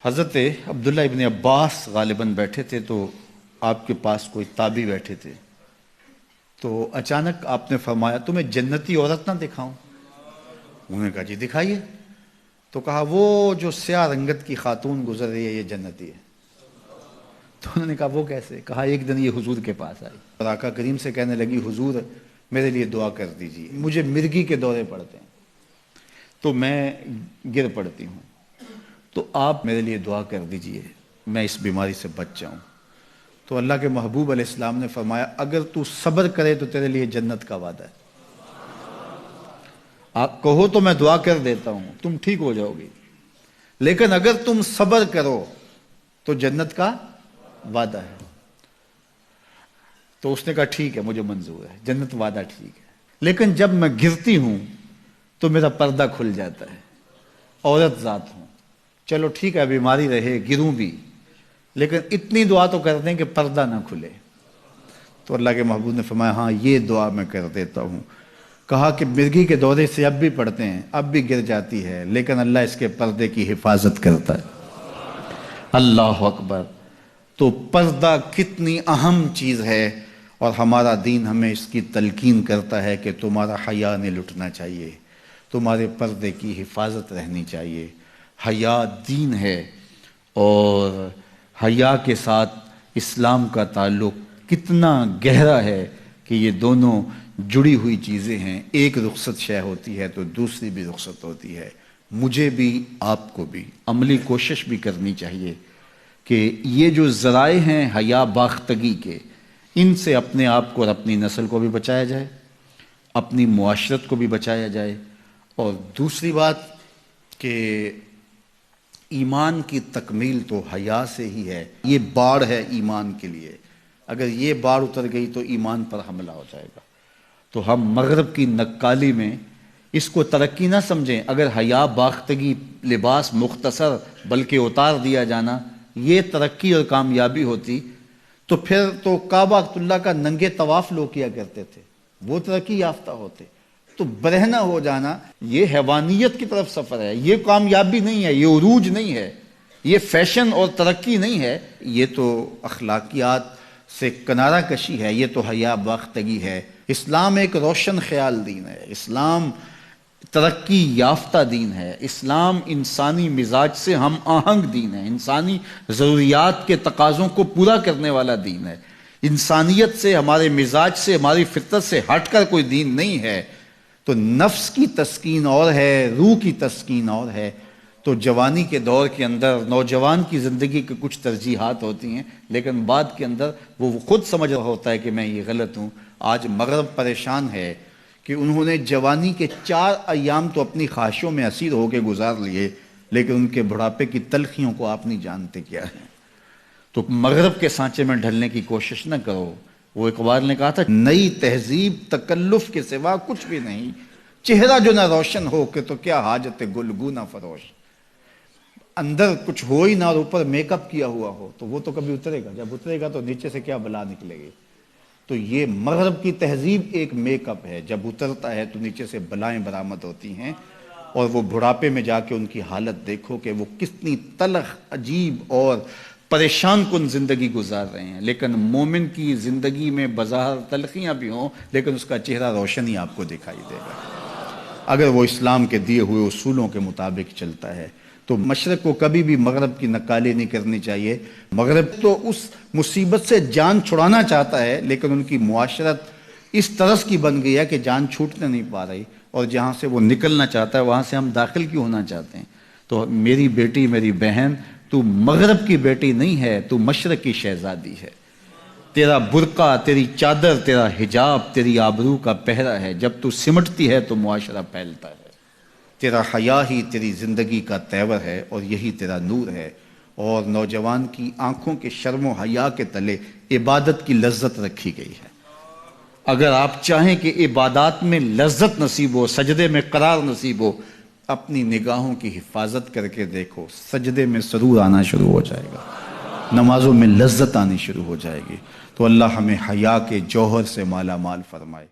حضرت عبداللہ ابن عباس غالباً بیٹھے تھے تو آپ کے پاس کوئی تابعی بیٹھے تھے، تو اچانک آپ نے فرمایا تمہیں جنتی عورت نہ دکھاؤں؟ انہوں نے کہا جی دکھائیے۔ تو کہا وہ جو سیاہ رنگت کی خاتون گزر رہی ہے یہ جنتی ہے۔ تو انہوں نے کہا وہ کیسے؟ کہا ایک دن یہ حضور کے پاس آئی اور آقا کریم سے کہنے لگی حضور میرے لیے دعا کر دیجیے، مجھے مرگی کے دورے پڑتے ہیں تو میں گر پڑتی ہوں، تو آپ میرے لیے دعا کر دیجئے میں اس بیماری سے بچ جاؤں۔ تو اللہ کے محبوب علیہ السلام نے فرمایا اگر تو صبر کرے تو تیرے لیے جنت کا وعدہ ہے، آپ کہو تو میں دعا کر دیتا ہوں تم ٹھیک ہو جاؤ گی، لیکن اگر تم صبر کرو تو جنت کا وعدہ ہے۔ تو اس نے کہا ٹھیک ہے مجھے منظور ہے، جنت وعدہ ٹھیک ہے، لیکن جب میں گرتی ہوں تو میرا پردہ کھل جاتا ہے، عورت ذات ہوں، چلو ٹھیک ہے بیماری رہے گروں بھی لیکن اتنی دعا تو کر دیں کہ پردہ نہ کھلے۔ تو اللہ کے محبوب نے فرمایا ہاں یہ دعا میں کر دیتا ہوں۔ کہا کہ مرگی کے دورے سے اب بھی پڑھتے ہیں، اب بھی گر جاتی ہے، لیکن اللہ اس کے پردے کی حفاظت کرتا ہے۔ اللہ اکبر! تو پردہ کتنی اہم چیز ہے، اور ہمارا دین ہمیں اس کی تلقین کرتا ہے کہ تمہارا حیا نہیں لٹنا چاہیے، تمہارے پردے کی حفاظت رہنی چاہیے۔ حیا دین ہے، اور حیا کے ساتھ اسلام کا تعلق کتنا گہرا ہے کہ یہ دونوں جڑی ہوئی چیزیں ہیں، ایک رخصت شے ہوتی ہے تو دوسری بھی رخصت ہوتی ہے۔ مجھے بھی آپ کو بھی عملی کوشش بھی کرنی چاہیے کہ یہ جو ذرائع ہیں حیا باختگی کے، ان سے اپنے آپ کو اور اپنی نسل کو بھی بچایا جائے، اپنی معاشرت کو بھی بچایا جائے۔ اور دوسری بات کہ ایمان کی تکمیل تو حیا سے ہی ہے، یہ باڑ ہے ایمان کے لیے، اگر یہ باڑ اتر گئی تو ایمان پر حملہ ہو جائے گا۔ تو ہم مغرب کی نقالی میں اس کو ترقی نہ سمجھیں، اگر حیا باختگی لباس مختصر بلکہ اتار دیا جانا یہ ترقی اور کامیابی ہوتی تو پھر تو کعبہ اللہ کا ننگے طواف لوگ کیا کرتے تھے، وہ ترقی یافتہ ہوتے۔ تو برہنہ ہو جانا یہ حیوانیت کی طرف سفر ہے، یہ کامیابی نہیں ہے، یہ عروج نہیں ہے، یہ فیشن اور ترقی نہیں ہے، یہ تو اخلاقیات سے کنارہ کشی ہے، یہ تو حیا باختگی ہے۔ اسلام ایک روشن خیال دین ہے، اسلام ترقی یافتہ دین ہے، اسلام انسانی مزاج سے ہم آہنگ دین ہے، انسانی ضروریات کے تقاضوں کو پورا کرنے والا دین ہے۔ انسانیت سے، ہمارے مزاج سے، ہماری فطرت سے ہٹ کر کوئی دین نہیں ہے۔ تو نفس کی تسکین اور ہے، روح کی تسکین اور ہے۔ تو جوانی کے دور کے اندر نوجوان کی زندگی کے کچھ ترجیحات ہوتی ہیں، لیکن بعد کے اندر وہ خود سمجھ رہا ہوتا ہے کہ میں یہ غلط ہوں۔ آج مغرب پریشان ہے کہ انہوں نے جوانی کے 4 ایام تو اپنی خواہشوں میں اسیر ہو کے گزار لیے، لیکن ان کے بڑھاپے کی تلخیوں کو آپ نہیں جانتے کیا ہے۔ تو مغرب کے سانچے میں ڈھلنے کی کوشش نہ کرو۔ وہ اقبال نے کہا تھا نئی تہذیب تکلف کے سوا کچھ بھی نہیں، چہرہ جو نہ روشن ہو کہ تو کیا حاجت گلگو نہ فروش۔ اندر کچھ ہو ہی نہ اور اوپر میک اپ کیا ہوا ہو تو وہ تو کبھی اترے گا، جب اترے گا تو نیچے سے کیا بلا نکلے گی۔ تو یہ مغرب کی تہذیب ایک میک اپ ہے، جب اترتا ہے تو نیچے سے بلائیں برآمد ہوتی ہیں، اور وہ بڑھاپے میں جا کے ان کی حالت دیکھو کہ وہ کتنی تلخ عجیب اور پریشان کن زندگی گزار رہے ہیں۔ لیکن مومن کی زندگی میں بظاہر تلخیاں بھی ہوں لیکن اس کا چہرہ روشن ہی آپ کو دکھائی دے گا اگر وہ اسلام کے دیے ہوئے اصولوں کے مطابق چلتا ہے۔ تو مشرق کو کبھی بھی مغرب کی نقالی نہیں کرنی چاہیے۔ مغرب تو اس مصیبت سے جان چھڑانا چاہتا ہے، لیکن ان کی معاشرت اس طرز کی بن گئی ہے کہ جان چھوٹنے نہیں پا رہی، اور جہاں سے وہ نکلنا چاہتا ہے وہاں سے ہم داخل کیوں ہونا چاہتے ہیں۔ تو میری بیٹی، میری بہن، تو مغرب کی بیٹی نہیں ہے، تو مشرق کی شہزادی ہے۔ تیرا برقع، تیری چادر، تیرا حجاب تیری آبرو کا پہرا ہے، جب تو سمٹتی ہے تو معاشرہ پھیلتا ہے۔ تیرا حیا ہی تیری زندگی کا تیور ہے، اور یہی تیرا نور ہے۔ اور نوجوان کی آنکھوں کے شرم و حیا کے تلے عبادت کی لذت رکھی گئی ہے۔ اگر آپ چاہیں کہ عبادات میں لذت نصیب ہو، سجدے میں قرار نصیب ہو، اپنی نگاہوں کی حفاظت کر کے دیکھو، سجدے میں سرور آنا شروع ہو جائے گا، نمازوں میں لذت آنی شروع ہو جائے گی۔ تو اللہ ہمیں حیا کے جوہر سے مالا مال فرمائے۔